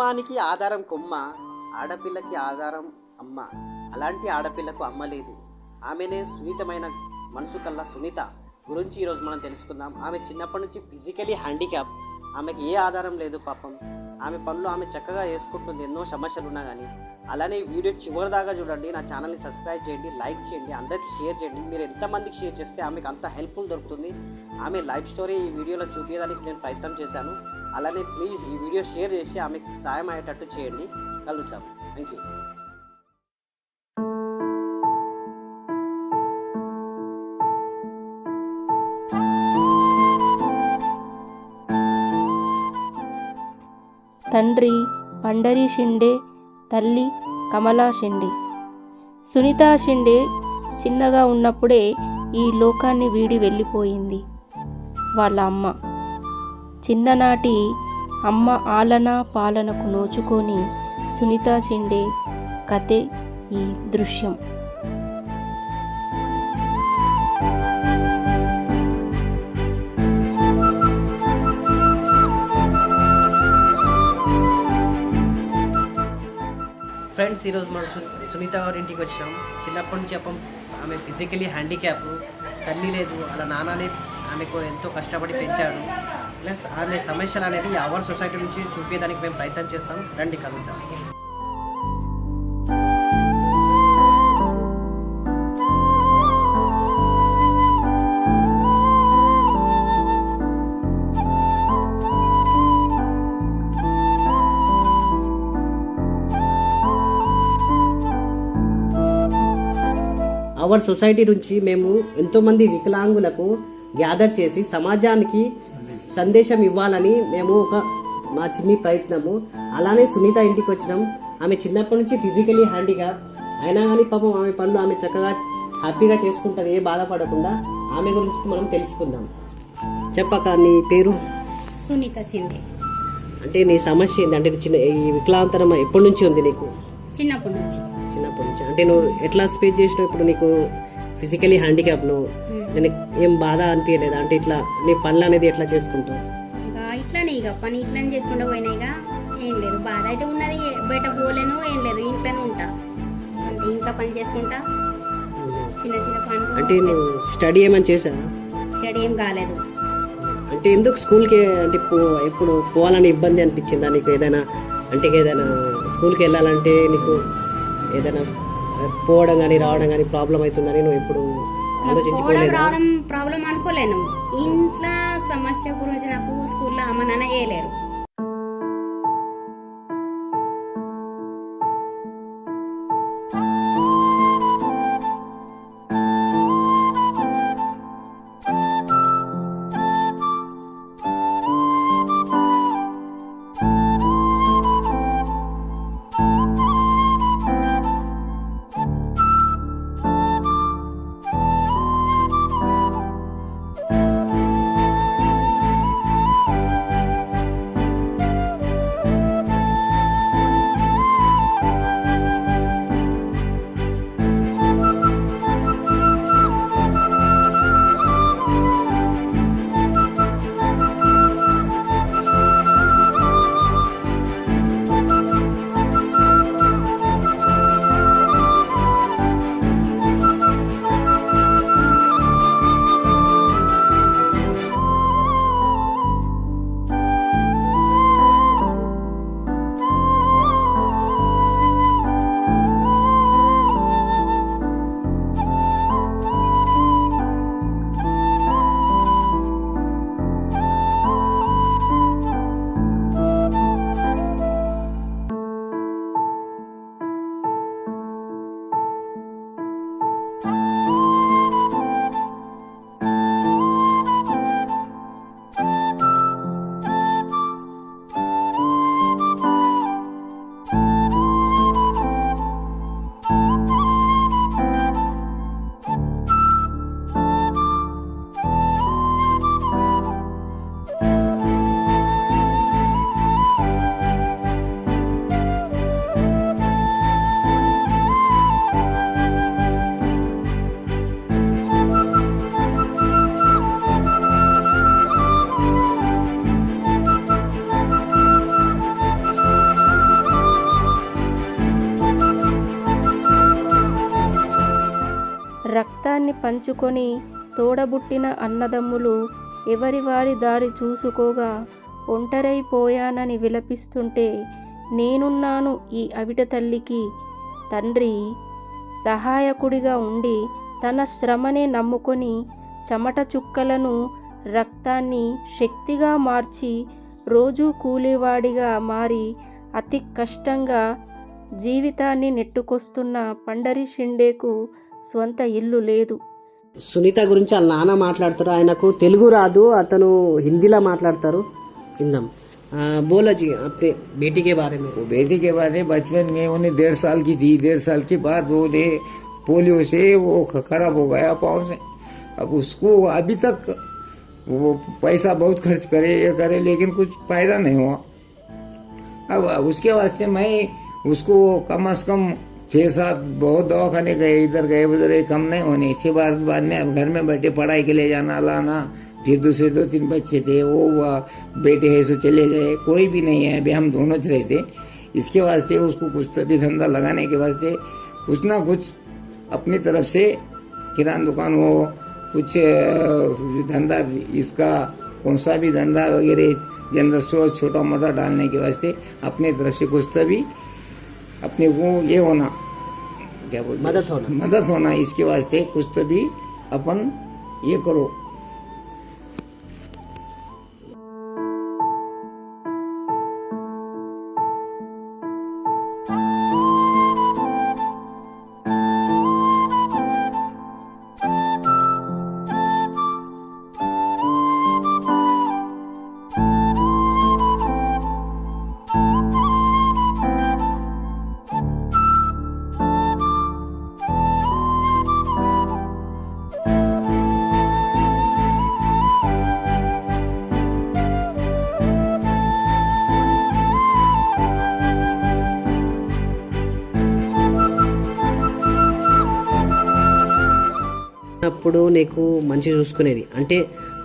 కుటుంబానికి ఆధారం కొమ్మ, ఆడపిల్లకి ఆధారం అమ్మ. అలాంటి ఆడపిల్లకు అమ్మ లేదు. ఆమెనే సున్నితమైన మనసు కల్లా సునీత గురించి ఈరోజు మనం తెలుసుకుందాం. ఆమె చిన్నప్పటి నుంచి ఫిజికలీ హ్యాండిక్యాప్. ఆమెకి ఏ ఆధారం లేదు పాపం. ఆమె పనులు ఆమె చక్కగా చేసుకుంటుంది, ఎన్నో సమస్యలు ఉన్నా కానీ. అలానే వీడియో చివరిదాకా చూడండి. నా ఛానల్ని సబ్స్క్రైబ్ చేయండి, లైక్ చేయండి, అందరికీ షేర్ చేయండి. మీరు ఎంతమందికి షేర్ చేస్తే ఆమెకు అంత హెల్ప్ఫుల్ దొరుకుతుంది. ఆమె లైఫ్ స్టోరీ ఈ వీడియోలో చూపించడానికి నేను ప్రయత్నం చేశాను. అలానే ప్లీజ్ ఈ వీడియో షేర్ చేసి ఆమెకు సాయం అయ్యేటట్టు చేయండి. కలుద్దాం. Thank you. తండ్రి పండరీ షిండే, తల్లి కమలా షిండే. సునీత షిండే చిన్నగా ఉన్నప్పుడే ఈ లోకాన్ని వీడి వెళ్ళిపోయింది వాళ్ళ అమ్మ. చిన్ననాటి అమ్మ ఆలన పాలనకు నోచుకొని సునీత షిండే కథే ఈ దృశ్యం. ఫ్రెండ్స్, ఈరోజు మనం సునీత గారి ఇంటికి వచ్చాం. చిన్నప్పటి నుంచి ఆమె ఫిజికలీ హ్యాండిక్యాప్, తల్లి లేదు, అలా నాన్ననే ఆమెకు ఎంతో కష్టపడి పెంచాడు. ప్లస్ ఆమె సమస్యలు అనేది అవర్ సొసైటీ నుంచి చూపించడానికి మేము ప్రయత్నం చేస్తాం. రండి కలుద్దాం. అవర్ సొసైటీ నుంచి మేము ఎంతోమంది వికలాంగులకు గ్యాదర్ చేసి సమాజానికి సందేశం ఇవ్వాలని మేము మా చిన్ని ప్రయత్నము. అలానే సునీత ఇంటికి వచ్చినాం. ఆమె చిన్నప్పటి నుంచి ఫిజికలీ హ్యాండిక్యాప్ అయినా కానీ పాపం ఆమె పనులు ఆమె చక్కగా హ్యాపీగా చేసుకుంటుంది, ఏ బాధపడకుండా. ఆమె గురించి మనం తెలుసుకుందాం. చెప్పక, నీ పేరు? సునీత షిండే. అంటే నీ సమస్య ఏంటి? అంటే చిన్న ఈ వికలాంతరం ఎప్పటి నుంచి ఉంది నీకు? చిన్నప్పటి నుంచి. అంటే నువ్వు ఎట్లా స్పేస్ చేసినావు? ఇప్పుడు నీకు ఫిజికలీ హ్యాండిక్యాప్, నువ్వు నేను ఏం బాధ అనిపించలేదా? అంటే ఇట్లా నీ పనులు అనేది ఎట్లా చేసుకుంటావు? ఇట్లానే పని ఇట్లానే చేసుకుంటూ పోయినాయిగా. ఏం లేదు, బాధ అయితే ఉన్నది. బయట పోలేను, ఏం లేదు, ఇంట్లోనే ఉంటా. అంటే ఇంట్లో పని చేసుకుంటా, చిన్న చిన్న పనులు. అంటే నువ్వు స్టడీ ఏమైనా చేసావా? స్టడీ ఏం కాలేదు. అంటే ఎందుకు స్కూల్కి అంటే ఎప్పుడు పోవాలని ఇబ్బంది అనిపించిందా నీకు? ఏదైనా స్కూల్కి వెళ్ళాలంటే నీకు ఏదైనా పోవడం కానీ రావడం కానీ ప్రాబ్లం అవుతుందని నువ్వు ఎప్పుడు ఆలోచించుకోలేదా? ప్రాబ్లం అనుకోలేను. ఇంట్లో సమస్య గురించి నాకు స్కూల్లో అమ్మ నాన్న వేయలేరు. పంచుకొని తోడబుట్టిన అన్నదమ్ములు ఎవరి వారి దారి చూసుకోగా ఒంటరైపోయానని విలపిస్తుంటే నేనున్నాను ఈ అవిట తల్లికి తండ్రి సహాయకుడిగా ఉండి తన శ్రమనే నమ్ముకొని చెమట చుక్కలను రక్తాన్ని శక్తిగా మార్చి రోజూ కూలీవాడిగా మారి అతి కష్టంగా జీవితాన్ని నెట్టుకొస్తున్న పండరి షిండేకు స్వంత ఇల్లు లేదు. సునీత గురించి వాళ్ళ నాన్న మాట్లాడతారు. ఆయనకు తెలుగు రాదు, అతను హిందీలో మాట్లాడతారు. విందాం. बोलो जी अपने बेटी के बारे में. बेटी के बारे में बचपन में उन्हें 1.5 साल की थी. 1.5 साल के बाद वो पोलियो से वो खराब हो गया पाँव से. अब उसको अभी तक वो पैसा बहुत खर्च करे ये करे लेकिन कुछ फायदा नहीं हुआ. अब उसके वास्ते मैं उसको कम से कम 6-7 बहुत दवाखाने गए, इधर गए उधर, कम नहीं होने. 6 बार बाद में अब घर में बैठे पढ़ाई के लिए जाना लाना. फिर दूसरे 2-3 बच्चे थे वो बेटे है सो चले गए, कोई भी नहीं है. अभी हम दोनों च रहे थे. इसके वास्ते उसको कुछ तो भी धंधा लगाने के वास्ते कुछ ना कुछ अपनी तरफ से किराना दुकान हो, कुछ धंधा इसका कौन सा भी धंधा वगैरह जनरल स्टोर छोटा मोटा डालने के वास्ते अपने तरफ से कुछ तो भी अपने को ये होना, क्या बोलते, मदद होना. इसके वास्ते कुछ तो भी अपन ये करो. అప్పుడు నీకు మంచి చూసుకునేది అంటే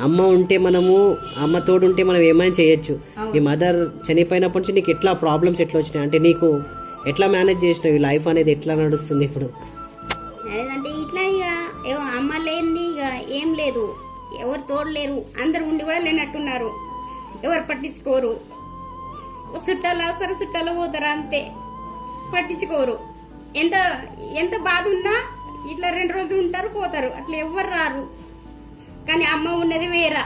అమ్మ ఉంటే మనము అమ్మ తోడు ఉంటే మనం ఏమైనా చేయొచ్చు. మీ మదర్ చనిపోయినప్పటి నుంచి నీకు ఎట్లా ప్రాబ్లమ్స్ ఎట్లా వచ్చినాయి అంటే నీకు ఎట్లా మేనేజ్ చేసినావు? ఈ లైఫ్ అనేది ఎట్లా నడుస్తుంది ఇప్పుడు? అంటే ఇట్లా ఇక అమ్మ లేని ఇక ఏం లేదు, ఎవరు తోడు లేరు, అందరు ఉండి కూడా లేనట్టున్నారు, ఎవరు పట్టించుకోరు. చుట్టాలు అవసరం చుట్టాలు పోతారు అంతే, పట్టించుకోరు. ఎంత ఎంత బాధ ఉన్నా ఇట్లా 2 రోజులు ఉంటారు పోతారు, అట్లా ఎవ్వరు రారు. కానీ అమ్మ ఉన్నది వేరా.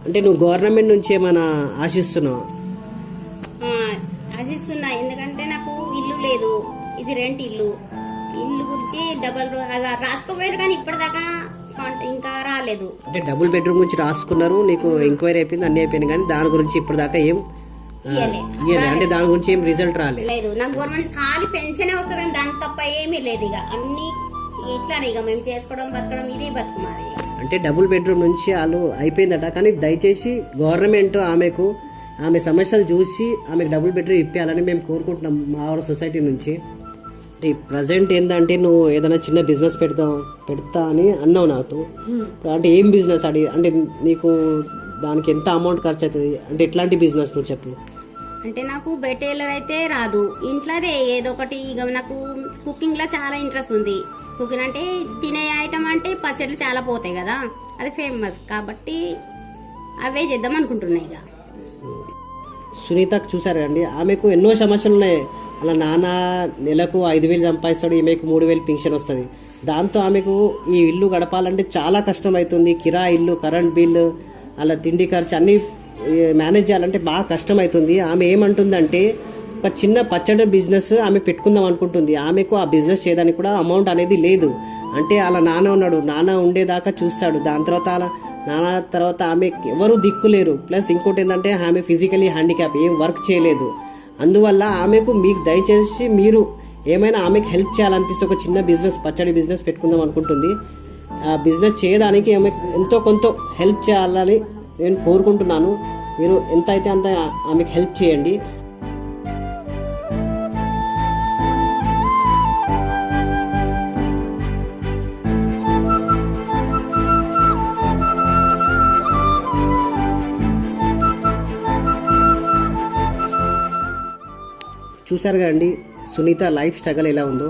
అంటే నువ్వు గవర్నమెంట్ నుంచి ఏమైనా ఆశిస్తున్నావు? ఆశిస్తున్నా, ఎందుకంటే నాకు ఇల్లు లేదు, ఇది రెంట్ ఇల్లు. ఇల్లు గురించి రాసుకోపోయారు కానీ ఇప్పటిదాకా ఇంకా రాలేదు. అంటే డబుల్ బెడ్రూమ్ గురించి రాసుకున్నారు, నీకు ఎంక్వైరీ అయిపోయింది, అన్ని అయిపోయింది, కానీ దాని గురించి ఇప్పటిదాకా ఏం ఇయ్యలే. అంటే దాని గురించి ఏం రిజల్ట్ రాలేదు. నాకు గవర్నమెంట్ ఖాళీ పెన్షనే వస్తుంది, దాని తప్ప ఏమీ లేదు. ఇక అన్ని ఇట్లానే ఇక మేము చేసుకోవడం బతకడం ఇదే బతుకుమాది. అంటే డబుల్ బెడ్రూమ్ నుంచి వాళ్ళు అయిపోయిందట, కానీ దయచేసి గవర్నమెంట్ ఆమె సమస్యలు చూసి ఆమెకు డబుల్ బెడ్రూమ్ ఇప్పించాలని మేము కోరుకుంటున్నాం మా సొసైటీ నుంచి. ప్రజెంట్ ఏంటంటే నువ్వు ఏదైనా చిన్న బిజినెస్ పెడతా అని అన్నావు నాతో. అంటే ఏం బిజినెస్ అంటే నీకు దానికి ఎంత అమౌంట్ ఖర్చు అవుతుంది, అంటే ఎట్లాంటి బిజినెస్ నువ్వు చెప్పు. అంటే నాకు బెటేలర్ అయితే రాదు, ఇంట్లోదే ఏదో ఒకటి. ఇక నాకు కుకింగ్ లో చాలా ఇంట్రెస్ట్ ఉంది. కుకింగ్ అంటే తినే ఐటమ్ అంటే పచ్చళ్ళు చాలా పోతాయి కదా, అది ఫేమస్ కాబట్టి అవే చేద్దాం అనుకుంటున్నాయి. ఇక సునీతకు చూసారు కండి, ఆమెకు ఎన్నో సమస్యలు ఉన్నాయి. అలా నాన్న నెలకు 5,000 సంపాదిస్తాడు, ఈమెకు 3,000 పింఛన్ వస్తుంది. దాంతో ఆమెకు ఈ ఇల్లు గడపాలంటే చాలా కష్టం అవుతుంది. కిరా ఇల్లు, కరెంట్ బిల్లు, అలా తిండి ఖర్చు అన్నీ మేనేజ్ చేయాలంటే బాగా కష్టం అవుతుంది. ఆమె ఏమంటుందంటే ఒక చిన్న పచ్చడి బిజినెస్ ఆమె పెట్టుకుందాం అనుకుంటుంది. ఆమెకు ఆ బిజినెస్ చేయడానికి కూడా అమౌంట్ అనేది లేదు. అంటే అలా నాన్న ఉన్నాడు, నాన్న ఉండేదాకా చూస్తాడు. దాని తర్వాత అలా నాన్న తర్వాత ఆమె ఎవరు దిక్కులేరు. ప్లస్ ఇంకోటి ఏంటంటే ఆమె ఫిజికలీ హ్యాండిక్యాప్, ఏం వర్క్ చేయలేదు. అందువల్ల ఆమెకు మీకు దయచేసి మీరు ఏమైనా ఆమెకు హెల్ప్ చేయాలనిపిస్తే ఒక చిన్న బిజినెస్, పచ్చడి బిజినెస్ పెట్టుకుందాం అనుకుంటుంది. ఆ బిజినెస్ చేయడానికి ఆమె ఎంతో కొంత హెల్ప్ చేయాలని నేను కోరుకుంటున్నాను. మీరు ఎంత అయితే అంత ఆమెకు హెల్ప్ చేయండి. చూశారు కదండి సునీత లైఫ్ స్ట్రగల్ ఎలా ఉందో.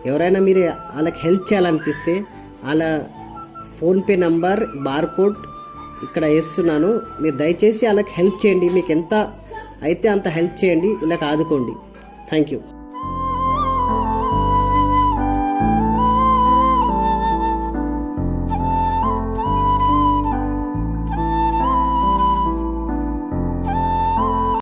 ఎవరైనా మీరు వాళ్ళకి హెల్ప్ చేయాలనిపిస్తే వాళ్ళ ఫోన్పే నంబర్ బార్కోడ్ ఇక్కడ వేస్తున్నాను. మీరు దయచేసి వాళ్ళకి హెల్ప్ చేయండి. మీకు ఎంత అయితే అంత హెల్ప్ చేయండి, ఇలా ఆదుకోండి. Thank you.